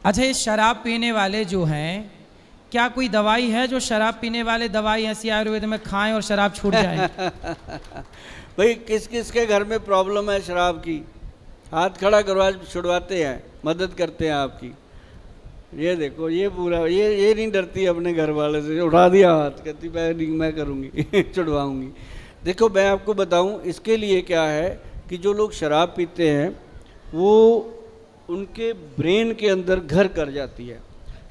अच्छा, ये शराब पीने वाले जो हैं, क्या कोई दवाई है जो शराब पीने वाले दवाई ऐसी आयुर्वेद में खाएं और शराब छूट जाए? भाई किस किस के घर में प्रॉब्लम है शराब की? हाथ खड़ा करो, आज छुड़वाते हैं, मदद करते हैं आपकी। ये देखो, ये पूरा ये नहीं डरती अपने घर वाले से, उठा दिया हाथ, कहती मैं नहीं, मैं करूँगी छुड़वाऊँगी। देखो मैं आपको बताऊँ इसके लिए क्या है कि जो लोग शराब पीते हैं वो उनके ब्रेन के अंदर घर कर जाती है।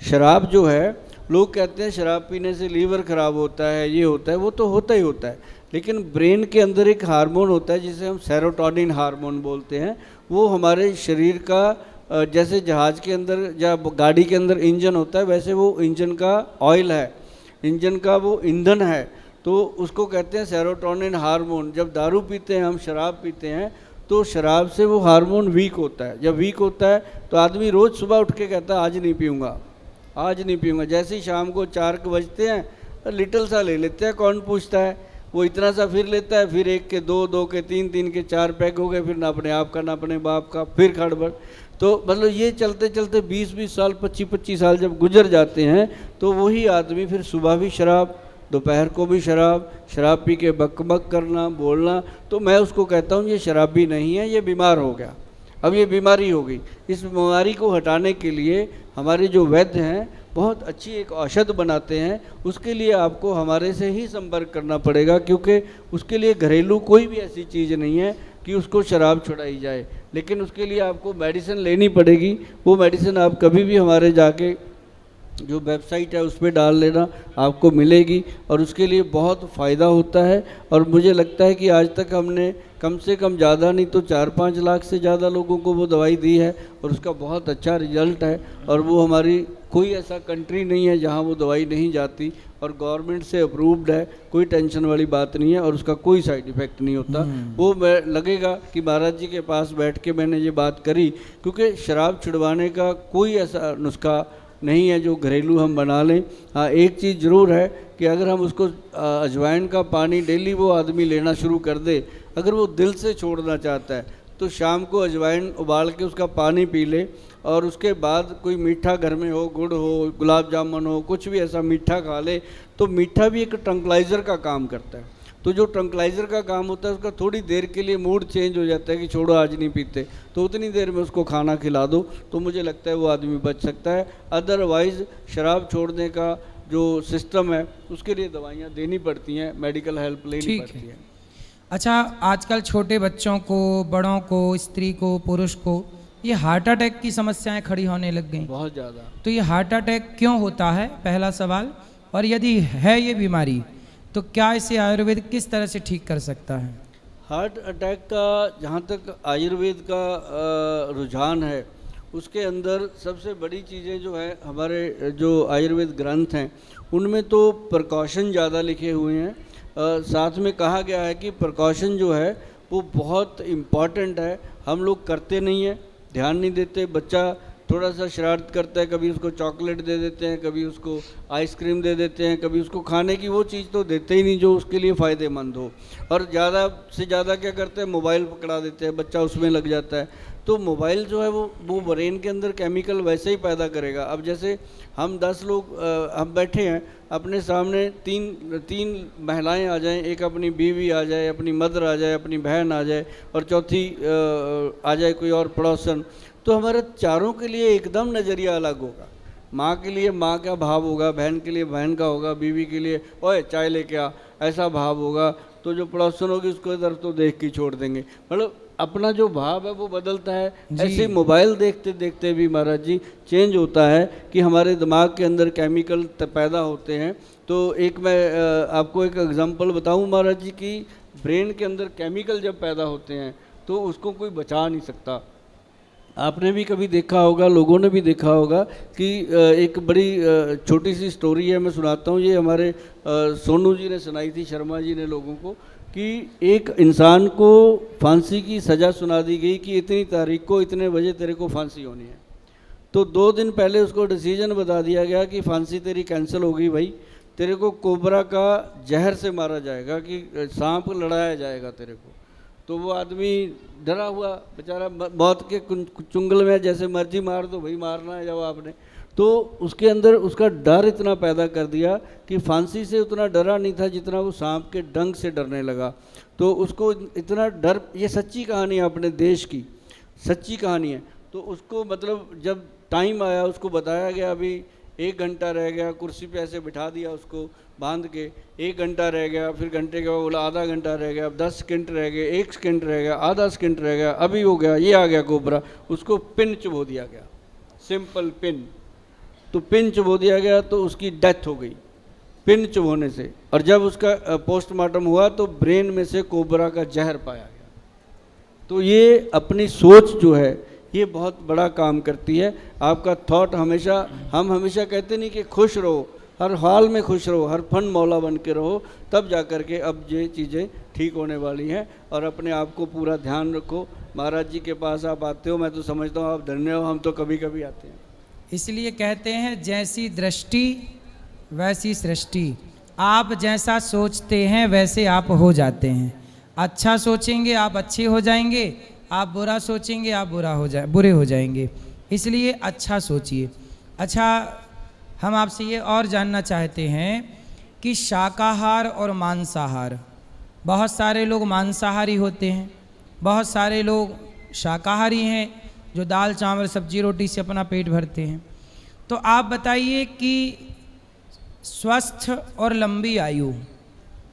शराब जो है, लोग कहते हैं शराब पीने से लीवर ख़राब होता है, ये होता है, वो तो होता ही होता है, लेकिन ब्रेन के अंदर एक हार्मोन होता है जिसे हम सेरोटोनिन हार्मोन बोलते हैं। वो हमारे शरीर का जैसे जहाज़ के अंदर या गाड़ी के अंदर इंजन होता है, वैसे वो इंजन का ऑयल है, इंजन का वो ईंधन है, तो उसको कहते हैं सेरोटोनिन हार्मोन। जब दारू पीते हैं, हम शराब पीते हैं, तो शराब से वो हार्मोन वीक होता है। जब वीक होता है तो आदमी रोज़ सुबह उठ के कहता है आज नहीं पीऊँगा, आज नहीं पीऊँगा। जैसे ही शाम को 4 बजते हैं लिटिल सा ले लेते हैं, कौन पूछता है, वो इतना सा फिर लेता है, फिर 1 के 2, 2 के 3, 3 के 4 पैक हो गए, फिर ना अपने आप का ना अपने बाप का, फिर खड़बड़। तो मतलब ये चलते चलते 20-20 साल, 25-25 साल जब गुजर जाते हैं तो वही आदमी फिर सुबह भी शराब, दोपहर को भी शराब, शराब पी के बक करना, बोलना। तो मैं उसको कहता हूँ ये शराबी नहीं है, ये बीमार हो गया, अब ये बीमारी हो गई। इस बीमारी को हटाने के लिए हमारे जो वैद्य हैं बहुत अच्छी एक औषध बनाते हैं। उसके लिए आपको हमारे से ही संपर्क करना पड़ेगा, क्योंकि उसके लिए घरेलू कोई भी ऐसी चीज़ नहीं है कि उसको शराब छुड़ाई जाए, लेकिन उसके लिए आपको मेडिसिन लेनी पड़ेगी। वो मेडिसिन आप कभी भी हमारे जाके जो वेबसाइट है उस पर डाल लेना, आपको मिलेगी और उसके लिए बहुत फ़ायदा होता है। और मुझे लगता है कि आज तक हमने कम से कम ज़्यादा नहीं तो 4-5 लाख से ज़्यादा लोगों को वो दवाई दी है और उसका बहुत अच्छा रिजल्ट है। और वो हमारी कोई ऐसा कंट्री नहीं है जहाँ वो दवाई नहीं जाती, और गवर्नमेंट से अप्रूव्ड है, कोई टेंशन वाली बात नहीं है और उसका कोई साइड इफ़ेक्ट नहीं होता। वो मैं लगेगा कि महाराज जी के पास बैठ के मैंने ये बात करी, क्योंकि शराब छुड़वाने का कोई ऐसा नुस्खा नहीं है जो घरेलू हम बना लें। हाँ, एक चीज़ ज़रूर है कि अगर हम उसको अजवाइन का पानी डेली वो आदमी लेना शुरू कर दे, अगर वो दिल से छोड़ना चाहता है तो शाम को अजवाइन उबाल के उसका पानी पी ले, और उसके बाद कोई मीठा घर में हो, गुड़ हो, गुलाब जामुन हो, कुछ भी ऐसा मीठा खा ले। तो मीठा भी एक ट्रंकलाइज़र का काम करता है। तो जो ट्रंकलाइज़र का काम होता है उसका थोड़ी देर के लिए मूड चेंज हो जाता है कि छोड़ो आज नहीं पीते, तो उतनी देर में उसको खाना खिला दो, तो मुझे लगता है वो आदमी बच सकता है। अदरवाइज़ शराब छोड़ने का जो सिस्टम है उसके लिए दवाइयाँ देनी पड़ती हैं, मेडिकल हेल्प लेनी पड़ती है। अच्छा, आजकल छोटे बच्चों को, बड़ों को, स्त्री को, पुरुष को ये हार्ट अटैक की समस्याएं खड़ी होने लग गई बहुत ज़्यादा। तो ये हार्ट अटैक क्यों होता है, पहला सवाल। और यदि है ये बीमारी तो क्या इसे आयुर्वेद किस तरह से ठीक कर सकता है? हार्ट अटैक का जहाँ तक आयुर्वेद का रुझान है, उसके अंदर सबसे बड़ी चीज़ें जो है, हमारे जो आयुर्वेद ग्रंथ हैं उनमें तो प्रिकॉशन ज़्यादा लिखे हुए हैं। साथ में कहा गया है कि प्रिकॉशन जो है वो बहुत इम्पॉर्टेंट है, हम लोग करते नहीं हैं, ध्यान नहीं देते। बच्चा थोड़ा सा शरारत करता है, कभी उसको चॉकलेट दे देते हैं, कभी उसको आइसक्रीम दे देते हैं, कभी उसको खाने की वो चीज़ तो देते ही नहीं जो उसके लिए फ़ायदेमंद हो। और ज़्यादा से ज़्यादा क्या करते हैं, मोबाइल पकड़ा देते हैं, बच्चा उसमें लग जाता है। तो मोबाइल जो है वो ब्रेन के अंदर केमिकल वैसे ही पैदा करेगा। अब जैसे हम 10 लोग हम बैठे हैं, अपने सामने तीन महिलाएं आ जाएं, एक अपनी बीवी आ जाए, अपनी मदर आ जाए, अपनी बहन आ जाए, और चौथी आ जाए कोई और पड़ोसन, तो हमारे चारों के लिए एकदम नज़रिया अलग होगा। माँ के लिए माँ का भाव होगा, बहन के लिए बहन का होगा, बीवी के लिए ओए चाय लेके आ, ऐसा भाव होगा। तो जो पड़ोसन होगी उसको इधर तो देख के छोड़ देंगे, मतलब अपना जो भाव है वो बदलता है। ऐसे मोबाइल देखते देखते भी महाराज जी चेंज होता है कि हमारे दिमाग के अंदर केमिकल पैदा होते हैं। तो एक मैं आपको एक एग्जांपल बताऊं महाराज जी की, ब्रेन के अंदर केमिकल जब पैदा होते हैं तो उसको कोई बचा नहीं सकता। आपने भी कभी देखा होगा, लोगों ने भी देखा होगा कि एक बड़ी छोटी सी स्टोरी है, मैं सुनाता हूँ। ये हमारे सोनू जी ने सुनाई थी, शर्मा जी ने लोगों को, कि एक इंसान को फांसी की सज़ा सुना दी गई कि इतनी तारीख को इतने बजे तेरे को फांसी होनी है। तो 2 दिन पहले उसको डिसीजन बता दिया गया कि फांसी तेरी कैंसिल हो गई भाई, तेरे को कोबरा का जहर से मारा जाएगा, कि सांप लड़ाया जाएगा तेरे को। तो वो आदमी डरा हुआ बेचारा, मौत के चुंगल में, जैसे मर्जी मार दो भाई, मारना है जब आपने, तो उसके अंदर उसका डर इतना पैदा कर दिया कि फांसी से उतना डरा नहीं था जितना वो सांप के डंक से डरने लगा। तो उसको इतना डर, ये सच्ची कहानी है अपने देश की, सच्ची कहानी है। तो उसको मतलब जब टाइम आया उसको बताया गया अभी 1 घंटा रह गया, कुर्सी पे ऐसे बिठा दिया उसको बांध के, 1 घंटा रह गया, फिर घंटे के बाद बोला आधा घंटा रह गया, अब 10 सेकंड रह गए, 1 सेकंड रह गया, आधा सेकंड रह गया, अभी हो गया, ये आ गया कोबरा, उसको पिन चुबो दिया गया, सिंपल पिन। तो पिन चुबो दिया गया तो उसकी डेथ हो गई पिन चुभोने से। और जब उसका पोस्टमार्टम हुआ तो ब्रेन में से कोबरा का जहर पाया गया। तो ये अपनी सोच जो है ये बहुत बड़ा काम करती है। आपका थॉट हमेशा, हम हमेशा कहते नहीं कि खुश रहो, हर हाल में खुश रहो, हर फन मौला बन के रहो, तब जा कर के अब ये चीज़ें ठीक होने वाली हैं। और अपने आप को पूरा ध्यान रखो। महाराज जी के पास आप आते हो, मैं तो समझता हूँ आप धन्य हो, हम तो कभी कभी आते हैं। इसलिए कहते हैं जैसी दृष्टि वैसी सृष्टि। आप जैसा सोचते हैं वैसे आप हो जाते हैं। अच्छा सोचेंगे आप अच्छे हो जाएंगे, आप बुरा सोचेंगे आप बुरे हो जाएंगे। इसलिए अच्छा सोचिए। अच्छा, हम आपसे ये और जानना चाहते हैं कि शाकाहार और मांसाहार, बहुत सारे लोग मांसाहारी होते हैं, बहुत सारे लोग शाकाहारी हैं जो दाल चावल सब्जी रोटी से अपना पेट भरते हैं। तो आप बताइए कि स्वस्थ और लंबी आयु,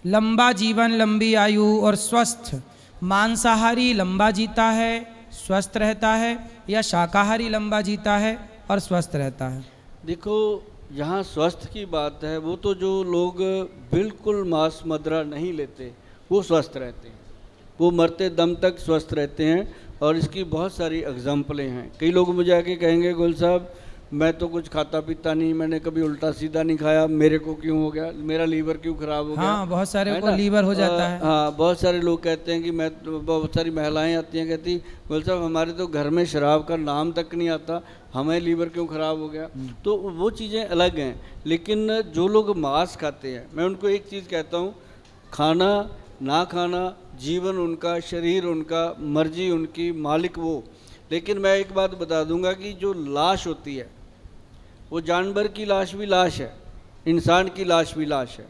लंबा जीवन, लंबी आयु और स्वस्थ, मांसाहारी लंबा जीता है स्वस्थ रहता है या शाकाहारी लंबा जीता है और स्वस्थ रहता है? देखो, यहाँ स्वस्थ की बात है, वो तो जो लोग बिल्कुल मांस मदिरा नहीं लेते वो स्वस्थ रहते हैं, वो मरते दम तक स्वस्थ रहते हैं। और इसकी बहुत सारी एग्जाम्पलें हैं। कई लोग मुझे आके कहेंगे गुल साहब मैं तो कुछ खाता पीता नहीं, मैंने कभी उल्टा सीधा नहीं खाया, मेरे को क्यों हो गया, मेरा लीवर क्यों खराब हो गया? हाँ, बहुत सारे को लीवर हो जाता है। हाँ, बहुत सारे लोग कहते हैं कि मैं तो, बहुत सारी महिलाएं आती हैं कहती गुल साहब हमारे तो घर में शराब का नाम तक नहीं आता, हमें लीवर क्यों खराब हो गया? तो वो चीज़ें अलग हैं। लेकिन जो लोग मांस खाते हैं, मैं उनको एक चीज़ कहता हूँ, खाना ना खाना जीवन उनका, शरीर उनका, मर्जी उनकी, मालिक वो। लेकिन मैं एक बात बता दूंगा कि जो लाश होती है वो जानवर की लाश भी लाश है, इंसान की लाश भी लाश है।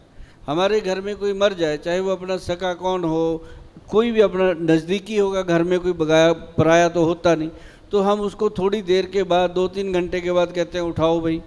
हमारे घर में कोई मर जाए, चाहे वो अपना सका कौन हो, कोई भी अपना नज़दीकी होगा, घर में कोई बगाया पराया तो होता नहीं, तो हम उसको थोड़ी देर के बाद 2-3 घंटे के बाद कहते हैं उठाओ भाई,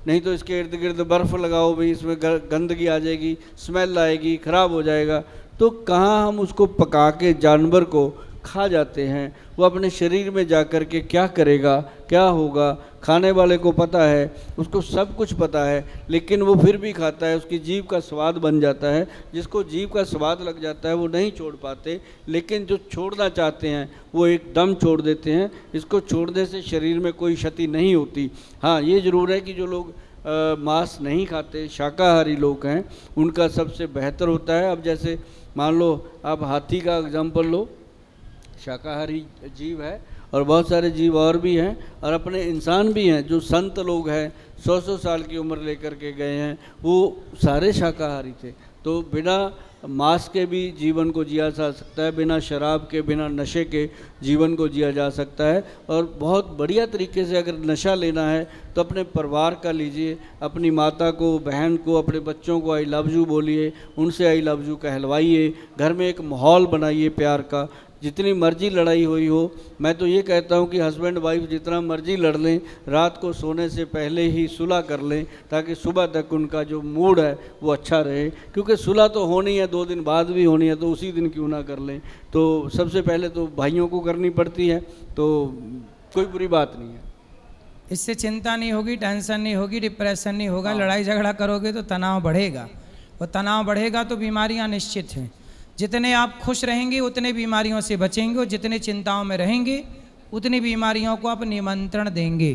नहीं तो इसके इर्द गिर्द बर्फ़ लगाओ भाई, इसमें गंदगी आ जाएगी, स्मेल आएगी, ख़राब हो जाएगा। तो कहाँ हम उसको पका के जानवर को खा जाते हैं, वो अपने शरीर में जा कर के क्या करेगा, क्या होगा, खाने वाले को पता है, उसको सब कुछ पता है, लेकिन वो फिर भी खाता है, उसकी जीभ का स्वाद बन जाता है। जिसको जीभ का स्वाद लग जाता है वो नहीं छोड़ पाते, लेकिन जो छोड़ना चाहते हैं वो एकदम छोड़ देते हैं। इसको छोड़ने से शरीर में कोई क्षति नहीं होती। हाँ, ये ज़रूर है कि जो लोग मांस नहीं खाते, शाकाहारी लोग हैं, उनका सबसे बेहतर होता है। अब जैसे मान लो आप हाथी का एग्जाम्पल लो, शाकाहारी जीव है, और बहुत सारे जीव और भी हैं, और अपने इंसान भी हैं जो संत लोग हैं, 100-100 साल की उम्र लेकर के गए हैं, वो सारे शाकाहारी थे। तो बिना मांस के भी जीवन को जिया जा सकता है, बिना शराब के, बिना नशे के जीवन को जिया जा सकता है। और बहुत बढ़िया तरीके से अगर नशा लेना है तो अपने परिवार का लीजिए, अपनी माता को, बहन को, अपने बच्चों को आई लव यू बोलिए, उनसे आई लव यू कहलवाइए, घर में एक माहौल बनाइए प्यार का। जितनी मर्जी लड़ाई हुई हो, मैं तो ये कहता हूँ कि हस्बैंड वाइफ जितना मर्जी लड़ लें, रात को सोने से पहले ही सुलह कर लें, ताकि सुबह तक उनका जो मूड है वो अच्छा रहे। क्योंकि सुलह तो होनी है, 2 दिन बाद भी होनी है, तो उसी दिन क्यों ना कर लें। तो सबसे पहले तो भाइयों को करनी पड़ती है, तो कोई बुरी बात नहीं है। इससे चिंता नहीं होगी, टेंशन नहीं होगी, डिप्रेशन नहीं होगा। लड़ाई झगड़ा करोगे तो तनाव बढ़ेगा, और तनाव बढ़ेगा तो बीमारियां निश्चित हैं। जितने आप खुश रहेंगे उतने बीमारियों से बचेंगे, और जितने चिंताओं में रहेंगे उतनी बीमारियों को आप निमंत्रण देंगे।